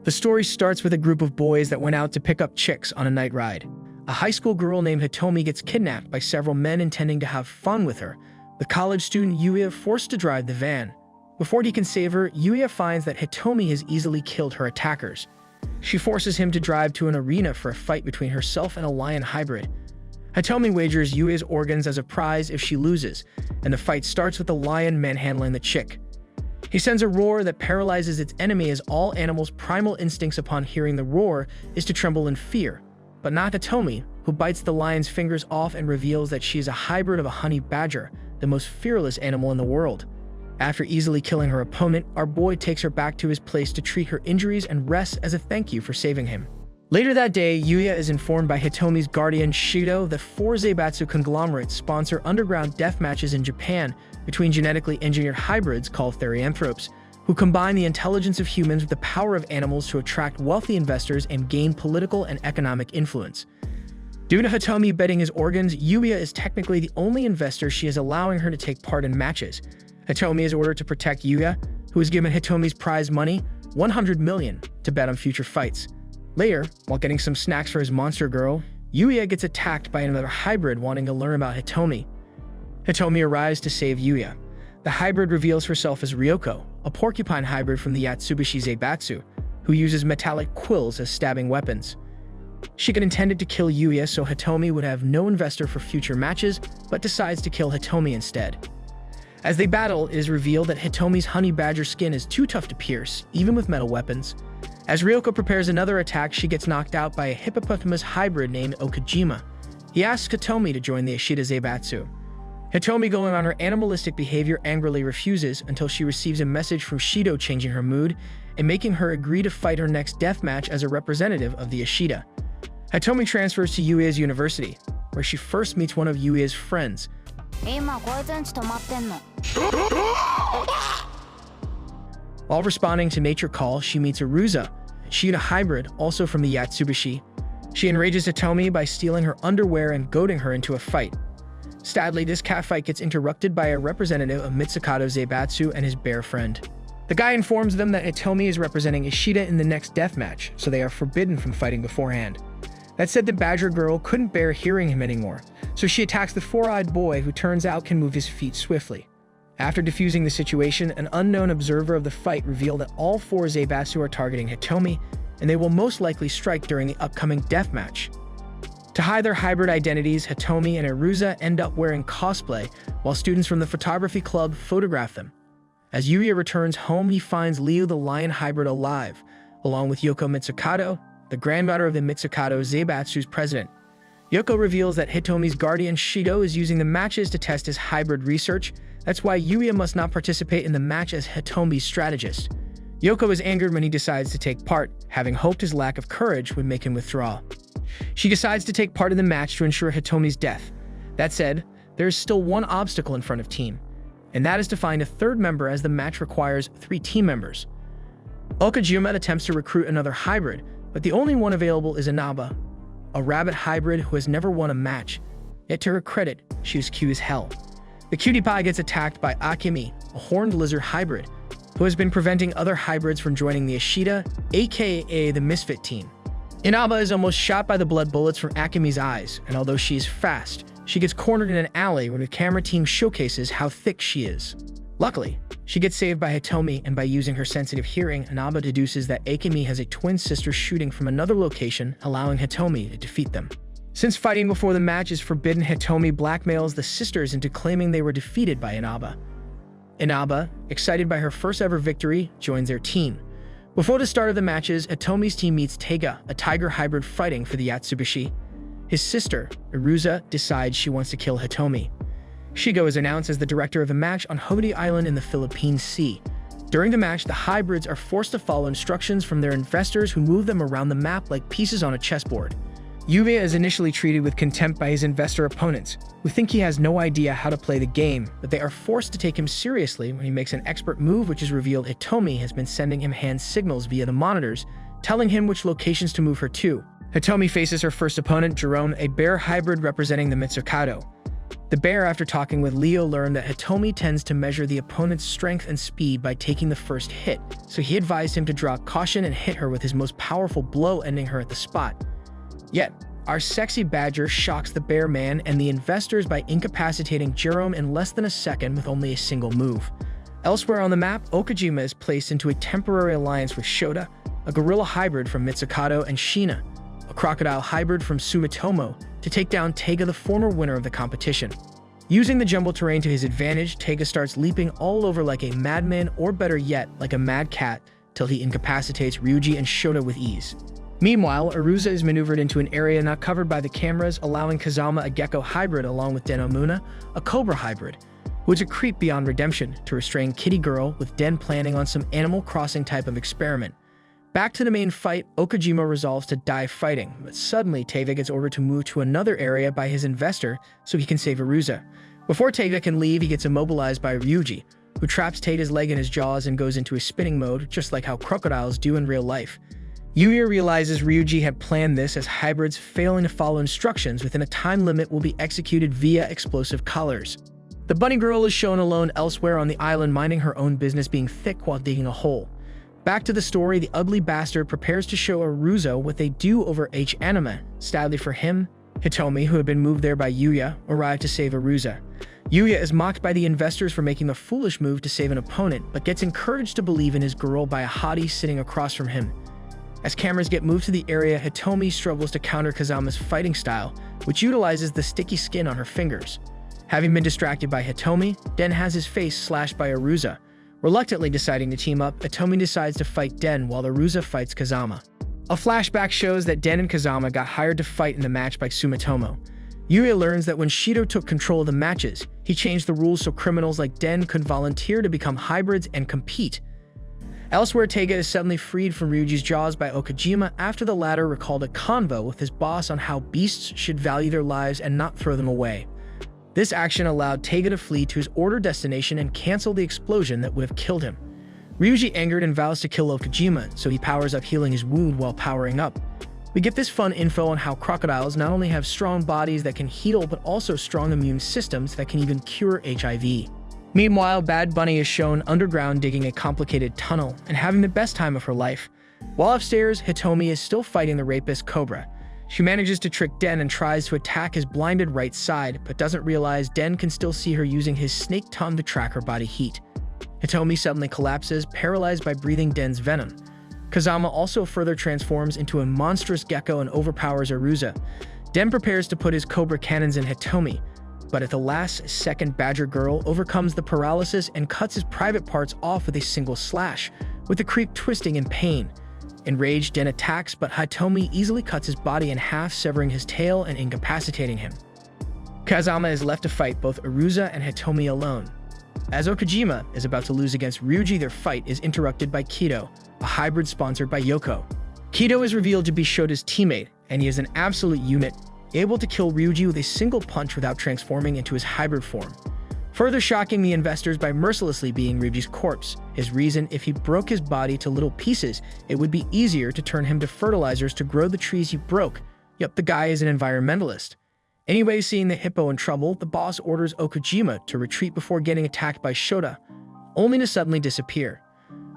The story starts with a group of boys that went out to pick up chicks on a night ride. A high school girl named Hitomi gets kidnapped by several men intending to have fun with her. The college student Yuya forced to drive the van. Before he can save her, Yuya finds that Hitomi has easily killed her attackers. She forces him to drive to an arena for a fight between herself and a lion hybrid. Hitomi wagers Yuya's organs as a prize if she loses, and the fight starts with the lion manhandling the chick. He sends a roar that paralyzes its enemy as all animals' primal instincts upon hearing the roar is to tremble in fear, but not Hitomi, who bites the lion's fingers off and reveals that she is a hybrid of a honey badger, the most fearless animal in the world. After easily killing her opponent, our boy takes her back to his place to treat her injuries and rests as a thank you for saving him. Later that day, Yuya is informed by Hitomi's guardian Shido that 4 Zaibatsu conglomerates sponsor underground death matches in Japan between genetically engineered hybrids called therianthropes, who combine the intelligence of humans with the power of animals to attract wealthy investors and gain political and economic influence. Due to Hitomi betting his organs, Yuya is technically the only investor she is allowing her to take part in matches. Hitomi is ordered to protect Yuya, who is given Hitomi's prize money, 100 million, to bet on future fights. Later, while getting some snacks for his monster girl, Yuya gets attacked by another hybrid wanting to learn about Hitomi. Hitomi arrives to save Yuya. The hybrid reveals herself as Ryoko, a porcupine hybrid from the Yatsubashi Zaibatsu, who uses metallic quills as stabbing weapons. She had intended to kill Yuya so Hitomi would have no investor for future matches, but decides to kill Hitomi instead. As they battle, it is revealed that Hitomi's honey badger skin is too tough to pierce, even with metal weapons. As Ryoko prepares another attack, she gets knocked out by a hippopotamus hybrid named Okajima. He asks Hitomi to join the Ashita Zaibatsu. Hitomi, going on her animalistic behavior, angrily refuses until she receives a message from Shido changing her mood and making her agree to fight her next death match as a representative of the Ashita. Hitomi transfers to Yuya's university, where she first meets one of Yuya's friends. While responding to nature call, she meets Aruza, a Shida hybrid, also from the Yatsubashi. She enrages Hitomi by stealing her underwear and goading her into a fight. Sadly, this catfight gets interrupted by a representative of Mitsukado Zaibatsu and his bear friend. The guy informs them that Hitomi is representing Ishida in the next death match, so they are forbidden from fighting beforehand. That said, the Badger girl couldn't bear hearing him anymore, so she attacks the four-eyed boy, who turns out can move his feet swiftly. After defusing the situation, an unknown observer of the fight revealed that all 4 Zaibatsu are targeting Hitomi, and they will most likely strike during the upcoming death match. To hide their hybrid identities, Hitomi and Aruza end up wearing cosplay, while students from the photography club photograph them. As Yuya returns home, he finds Liu the lion hybrid alive, along with Yoko Mitsukado, the granddaughter of the Mitsukado Zaibatsu's president. Yoko reveals that Hitomi's guardian Shido is using the matches to test his hybrid research. That's why Yuya must not participate in the match as Hitomi's strategist. Yoko is angered when he decides to take part, having hoped his lack of courage would make him withdraw. She decides to take part in the match to ensure Hitomi's death. That said, there is still one obstacle in front of team, and that is to find a third member, as the match requires 3 team members. Okajima attempts to recruit another hybrid, but the only one available is Inaba, a rabbit hybrid who has never won a match. Yet to her credit, she is cute as hell. The cutie pie gets attacked by Akemi, a horned lizard hybrid, who has been preventing other hybrids from joining the Ashita, aka the Misfit team. Inaba is almost shot by the blood bullets from Akemi's eyes, and although she is fast, she gets cornered in an alley when the camera team showcases how thick she is. Luckily, she gets saved by Hitomi, and by using her sensitive hearing, Inaba deduces that Akemi has a twin sister shooting from another location, allowing Hitomi to defeat them. Since fighting before the match is forbidden, Hitomi blackmails the sisters into claiming they were defeated by Inaba. Inaba, excited by her first ever victory, joins their team. Before the start of the matches, Hitomi's team meets Teiga, a tiger hybrid fighting for the Yatsubashi. His sister, Aruza, decides she wants to kill Hitomi. Shigo is announced as the director of the match on Hobody Island in the Philippine Sea. During the match, the hybrids are forced to follow instructions from their investors, who move them around the map like pieces on a chessboard. Yuya is initially treated with contempt by his investor opponents, who think he has no idea how to play the game, but they are forced to take him seriously when he makes an expert move, which is revealed Hitomi has been sending him hand signals via the monitors, telling him which locations to move her to. Hitomi faces her first opponent, Jerome, a bear hybrid representing the Mitsukado. The bear, after talking with Leo, learned that Hitomi tends to measure the opponent's strength and speed by taking the first hit, so he advised him to draw caution and hit her with his most powerful blow, ending her at the spot. Yet, our sexy badger shocks the bear man and the investors by incapacitating Jerome in less than a second with only a single move. Elsewhere on the map, Okajima is placed into a temporary alliance with Shota, a gorilla hybrid from Mitsukato, and Shina, a crocodile hybrid from Sumitomo, to take down Taiga, the former winner of the competition. Using the jumbo terrain to his advantage, Taiga starts leaping all over like a madman, or better yet, like a mad cat, till he incapacitates Ryuji and Shota with ease. Meanwhile, Arusa is maneuvered into an area not covered by the cameras, allowing Kazama, a gecko hybrid, along with Den Omuna, a cobra hybrid, who is a creep beyond redemption, to restrain Kitty Girl, with Den planning on some Animal Crossing type of experiment. Back to the main fight, Okajima resolves to die fighting, but suddenly Taiga gets ordered to move to another area by his investor so he can save Arusa. Before Taiga can leave, he gets immobilized by Ryuji, who traps Taiga's leg in his jaws and goes into a spinning mode, just like how crocodiles do in real life. Yuya realizes Ryuji had planned this, as hybrids failing to follow instructions within a time limit will be executed via explosive collars. The bunny girl is shown alone elsewhere on the island, minding her own business, being thick while digging a hole. Back to the story, the ugly bastard prepares to show Arusa what they do over H-anime. Sadly for him, Hitomi, who had been moved there by Yuya, arrived to save Arusa. Yuya is mocked by the investors for making the foolish move to save an opponent, but gets encouraged to believe in his girl by a hottie sitting across from him. As cameras get moved to the area, Hitomi struggles to counter Kazama's fighting style, which utilizes the sticky skin on her fingers. Having been distracted by Hitomi, Den has his face slashed by Arusa. Reluctantly deciding to team up, Hitomi decides to fight Den while Arusa fights Kazama. A flashback shows that Den and Kazama got hired to fight in the match by Sumitomo. Yuya learns that when Shido took control of the matches, he changed the rules so criminals like Den could volunteer to become hybrids and compete. Elsewhere, Taiga is suddenly freed from Ryuji's jaws by Okajima after the latter recalled a convo with his boss on how beasts should value their lives and not throw them away. This action allowed Taiga to flee to his ordered destination and cancel the explosion that would have killed him. Ryuji, angered and vows to kill Okajima, so he powers up, healing his wound while powering up. We get this fun info on how crocodiles not only have strong bodies that can heal, but also strong immune systems that can even cure HIV. Meanwhile, Bad Bunny is shown underground digging a complicated tunnel and having the best time of her life. While upstairs, Hitomi is still fighting the rapist Cobra. She manages to trick Den and tries to attack his blinded right side, but doesn't realize Den can still see her using his snake tongue to track her body heat. Hitomi suddenly collapses, paralyzed by breathing Den's venom. Kazama also further transforms into a monstrous gecko and overpowers Arusa. Den prepares to put his Cobra cannons in Hitomi, but at the last second, Badger Girl overcomes the paralysis and cuts his private parts off with a single slash, with the creep twisting in pain. Enraged, Den attacks, but Hitomi easily cuts his body in half, severing his tail and incapacitating him. Kazama is left to fight both Arusa and Hitomi alone. As Okajima is about to lose against Ryuji, their fight is interrupted by Kido, a hybrid sponsored by Yoko. Kido is revealed to be Shota's teammate, and he is an absolute unit, able to kill Ryuji with a single punch without transforming into his hybrid form, further shocking the investors by mercilessly being Ryuji's corpse. His reason: if he broke his body to little pieces, it would be easier to turn him to fertilizers to grow the trees he broke. Yup, the guy is an environmentalist. Anyway, seeing the hippo in trouble, the boss orders Okajima to retreat before getting attacked by Shota, only to suddenly disappear.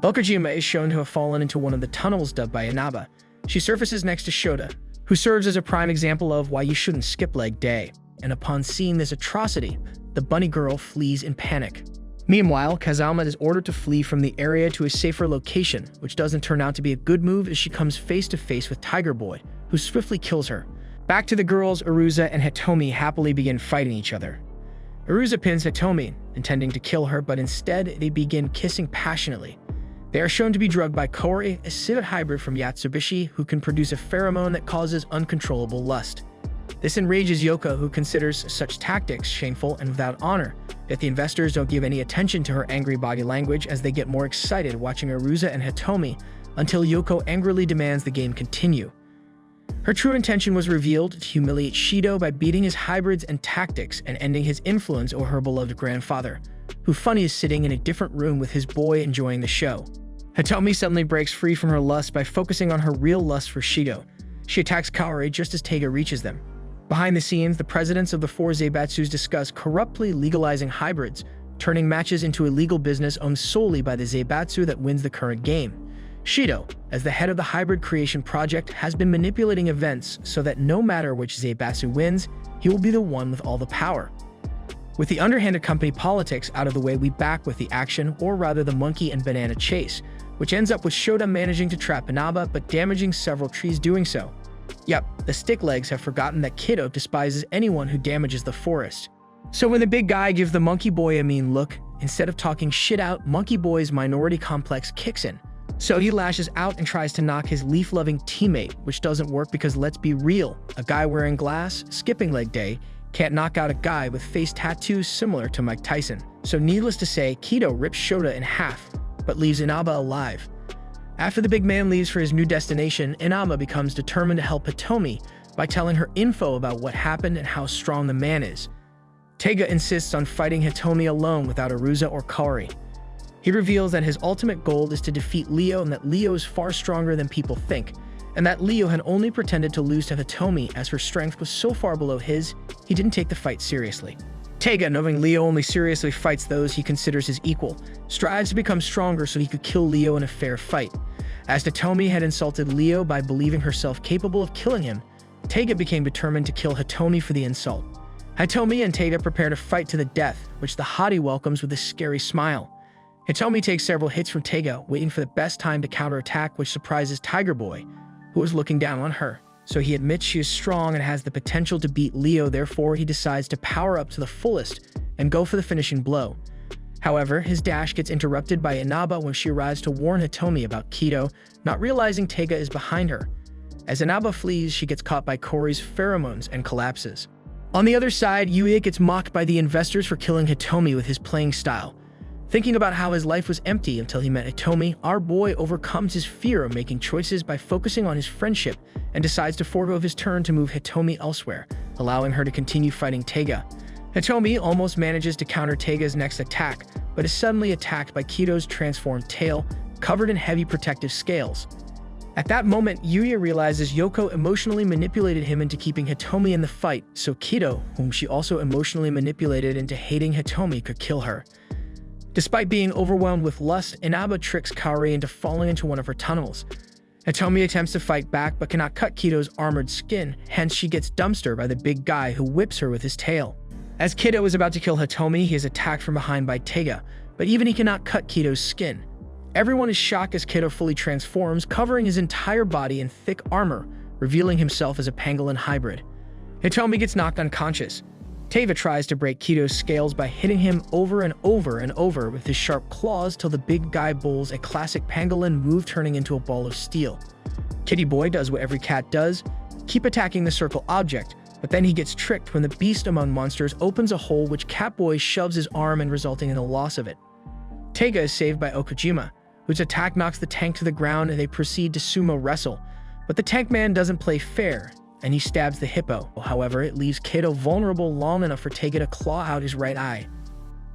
Okajima is shown to have fallen into one of the tunnels dug by Inaba. She surfaces next to Shota, who serves as a prime example of why you shouldn't skip leg day, and upon seeing this atrocity, the bunny girl flees in panic. Meanwhile, Kazama is ordered to flee from the area to a safer location, which doesn't turn out to be a good move as she comes face to face with Tiger Boy, who swiftly kills her. Back to the girls, Arusa and Hitomi happily begin fighting each other. Arusa pins Hitomi, intending to kill her, but instead they begin kissing passionately. They are shown to be drugged by Kori, a civet hybrid from Yatsubishi who can produce a pheromone that causes uncontrollable lust. This enrages Yoko, who considers such tactics shameful and without honor, yet the investors don't give any attention to her angry body language as they get more excited watching Arusa and Hitomi until Yoko angrily demands the game continue. Her true intention was revealed to humiliate Shido by beating his hybrids and tactics and ending his influence over her beloved grandfather, who funny is sitting in a different room with his boy enjoying the show. Hitomi suddenly breaks free from her lust by focusing on her real lust for Shido. She attacks Kaori just as Taiga reaches them. Behind the scenes, the presidents of the four Zaibatsus discuss corruptly legalizing hybrids, turning matches into a legal business owned solely by the Zaibatsu that wins the current game. Shido, as the head of the hybrid creation project, has been manipulating events so that no matter which Zaibatsu wins, he will be the one with all the power. With the underhanded company politics out of the way, we back with the action, or rather the monkey and banana chase, which ends up with Shota managing to trap Inaba but damaging several trees doing so. Yep, the stick legs have forgotten that Kido despises anyone who damages the forest. So when the big guy gives the monkey boy a mean look, instead of talking shit out, monkey boy's minority complex kicks in. So he lashes out and tries to knock his leaf-loving teammate, which doesn't work because let's be real, a guy wearing glass, skipping leg day, can't knock out a guy with face tattoos similar to Mike Tyson. So needless to say, Kido rips Shota in half, but leaves Inaba alive. After the big man leaves for his new destination, Inaba becomes determined to help Hitomi by telling her info about what happened and how strong the man is. Taiga insists on fighting Hitomi alone without Arusa or Kaori. He reveals that his ultimate goal is to defeat Leo and that Leo is far stronger than people think, and that Leo had only pretended to lose to Hitomi as her strength was so far below his, he didn't take the fight seriously. Taiga, knowing Leo only seriously fights those he considers his equal, strives to become stronger so he could kill Leo in a fair fight. As Hitomi had insulted Leo by believing herself capable of killing him, Taiga became determined to kill Hitomi for the insult. Hitomi and Taiga prepare to fight to the death, which the hottie welcomes with a scary smile. Hitomi takes several hits from Taiga, waiting for the best time to counterattack, which surprises Tiger Boy, who was looking down on her. So he admits she is strong and has the potential to beat Leo, therefore he decides to power up to the fullest and go for the finishing blow. However, his dash gets interrupted by Inaba when she arrives to warn Hitomi about Kido, not realizing Taiga is behind her. As Inaba flees, she gets caught by Kaori's pheromones and collapses. On the other side, Yuya gets mocked by the investors for killing Hitomi with his playing style. Thinking about how his life was empty until he met Hitomi, our boy overcomes his fear of making choices by focusing on his friendship and decides to forego his turn to move Hitomi elsewhere, allowing her to continue fighting Taiga. Hitomi almost manages to counter Taiga's next attack, but is suddenly attacked by Kido's transformed tail, covered in heavy protective scales. At that moment, Yuya realizes Yoko emotionally manipulated him into keeping Hitomi in the fight, so Kido, whom she also emotionally manipulated into hating Hitomi, could kill her. Despite being overwhelmed with lust, Inaba tricks Kaori into falling into one of her tunnels. Hitomi attempts to fight back but cannot cut Kido's armored skin, hence she gets dumpstered by the big guy who whips her with his tail. As Kido is about to kill Hitomi, he is attacked from behind by Taiga, but even he cannot cut Kido's skin. Everyone is shocked as Kido fully transforms, covering his entire body in thick armor, revealing himself as a pangolin hybrid. Hitomi gets knocked unconscious. Taiga tries to break Kido's scales by hitting him over and over and over with his sharp claws till the big guy bowls a classic pangolin move, turning into a ball of steel. Kitty Boy does what every cat does, keep attacking the circle object, but then he gets tricked when the beast among monsters opens a hole which Catboy shoves his arm in, resulting in the loss of it. Taiga is saved by Okajima, whose attack knocks the tank to the ground and they proceed to sumo wrestle, but the tank man doesn't play fair, and he stabs the hippo. However, it leaves Kido vulnerable long enough for Taiga to claw out his right eye.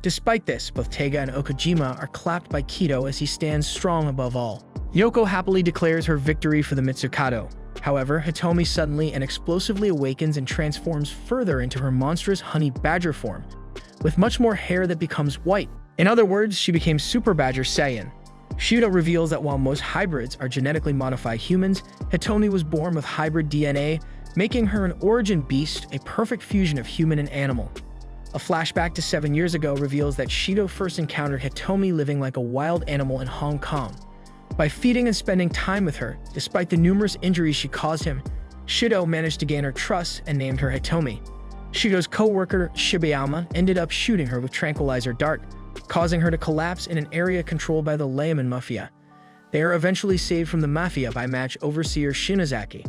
Despite this, both Taiga and Okajima are clapped by Kido as he stands strong above all. Yoko happily declares her victory for the Mitsukado. However, Hitomi suddenly and explosively awakens and transforms further into her monstrous honey badger form, with much more hair that becomes white. In other words, she became Super Badger Saiyan. Shido reveals that while most hybrids are genetically modified humans, Hitomi was born with hybrid DNA, making her an origin beast, a perfect fusion of human and animal. A flashback to 7 years ago reveals that Shido first encountered Hitomi living like a wild animal in Hong Kong. By feeding and spending time with her, despite the numerous injuries she caused him, Shido managed to gain her trust and named her Hitomi. Shido's co-worker, Shibayama, ended up shooting her with tranquilizer dart, causing her to collapse in an area controlled by the Layman Mafia. They are eventually saved from the Mafia by match overseer Shinozaki.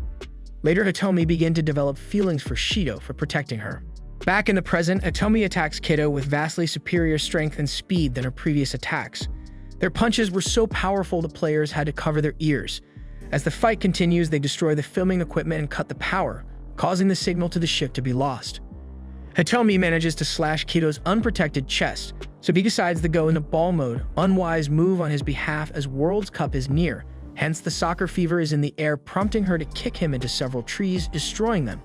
Later, Hitomi began to develop feelings for Shido for protecting her. Back in the present, Hitomi attacks Kido with vastly superior strength and speed than her previous attacks. Their punches were so powerful the players had to cover their ears. As the fight continues, they destroy the filming equipment and cut the power, causing the signal to the ship to be lost. Hitomi manages to slash Kido's unprotected chest, so he decides to go into ball mode, unwise move on his behalf as World's Cup is near, hence the soccer fever is in the air, prompting her to kick him into several trees, destroying them.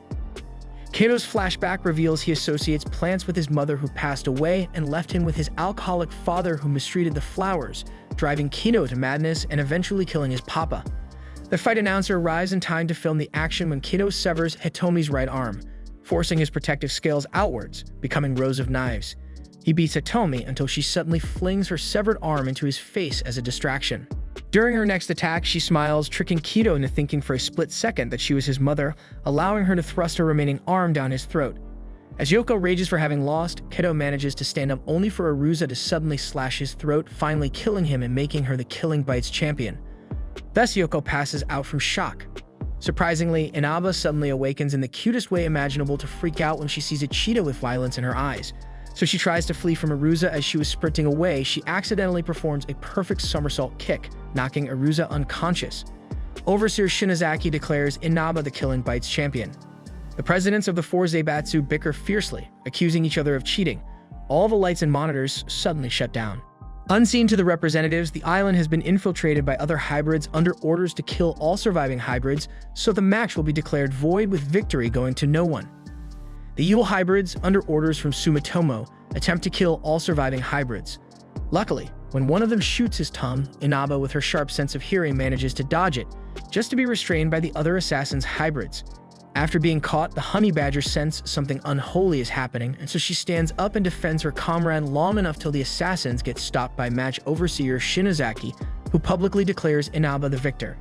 Kato's flashback reveals he associates plants with his mother who passed away and left him with his alcoholic father who mistreated the flowers, driving Kino to madness and eventually killing his papa. The fight announcer arrives in time to film the action when Kito severs Hitomi's right arm, forcing his protective scales outwards, becoming rows of knives. He beats Hitomi until she suddenly flings her severed arm into his face as a distraction. During her next attack, she smiles, tricking Kito into thinking for a split second that she was his mother, allowing her to thrust her remaining arm down his throat. As Yoko rages for having lost, Kito manages to stand up only for Arusa to suddenly slash his throat, finally killing him and making her the Killing Bites champion. Thus, Yoko passes out from shock. Surprisingly, Inaba suddenly awakens in the cutest way imaginable to freak out when she sees a cheetah with violence in her eyes. So she tries to flee from Arusa. As she was sprinting away, she accidentally performs a perfect somersault kick, knocking Arusa unconscious. Overseer Shinozaki declares Inaba the Killing Bites champion. The presidents of the four Zaibatsu bicker fiercely, accusing each other of cheating. All the lights and monitors suddenly shut down. Unseen to the representatives, the island has been infiltrated by other hybrids under orders to kill all surviving hybrids, so the match will be declared void with victory going to no one. The evil hybrids, under orders from Sumitomo, attempt to kill all surviving hybrids. Luckily, when one of them shoots his tongue, Inaba, with her sharp sense of hearing, manages to dodge it, just to be restrained by the other assassins' hybrids. After being caught, the honey badger senses something unholy is happening, and so she stands up and defends her comrade long enough till the assassins get stopped by match overseer Shinozaki, who publicly declares Inaba the victor.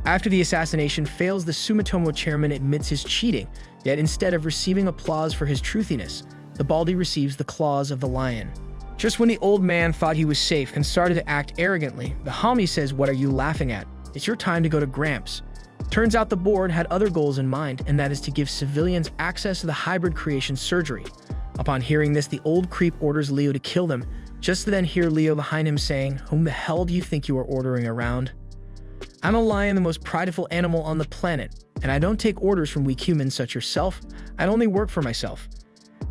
After the assassination fails, the Sumitomo chairman admits his cheating, yet instead of receiving applause for his truthiness, the Baldy receives the claws of the lion. Just when the old man thought he was safe and started to act arrogantly, the homie says, "What are you laughing at? It's your time to go to Gramps." Turns out the board had other goals in mind, and that is to give civilians access to the hybrid creation surgery. Upon hearing this, the old creep orders Leo to kill them, just to then hear Leo behind him saying, "Whom the hell do you think you are ordering around? I'm a lion, the most prideful animal on the planet, and I don't take orders from weak humans such yourself. I only work for myself."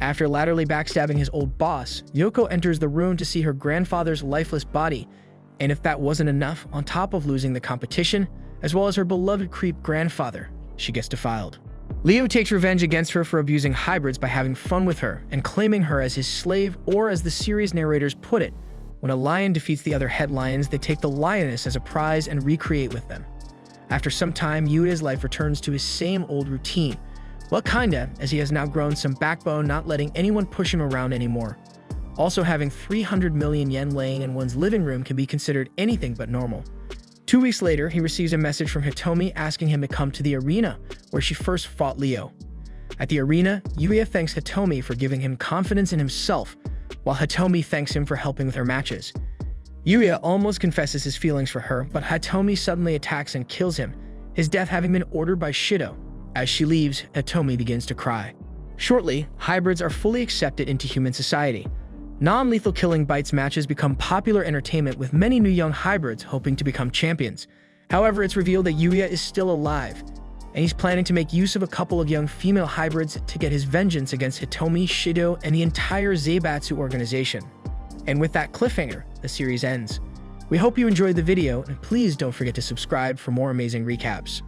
After latterly backstabbing his old boss, Yoko enters the room to see her grandfather's lifeless body, and if that wasn't enough, on top of losing the competition, as well as her beloved creep grandfather, she gets defiled. Leo takes revenge against her for abusing hybrids by having fun with her and claiming her as his slave, or as the series narrators put it, when a lion defeats the other head lions, they take the lioness as a prize and recreate with them. After some time, Yuida's life returns to his same old routine. Well, kinda, as he has now grown some backbone, not letting anyone push him around anymore. Also, having 300 million yen laying in one's living room can be considered anything but normal. 2 weeks later, he receives a message from Hitomi asking him to come to the arena, where she first fought Leo. At the arena, Yuya thanks Hitomi for giving him confidence in himself, while Hitomi thanks him for helping with her matches. Yuya almost confesses his feelings for her, but Hitomi suddenly attacks and kills him, his death having been ordered by Shido. As she leaves, Hitomi begins to cry. Shortly, hybrids are fully accepted into human society. Non-lethal Killing Bites matches become popular entertainment, with many new young hybrids hoping to become champions. However, it's revealed that Yuya is still alive, and he's planning to make use of a couple of young female hybrids to get his vengeance against Hitomi, Shido, and the entire Zaibatsu organization. And with that cliffhanger, the series ends. We hope you enjoyed the video, and please don't forget to subscribe for more amazing recaps.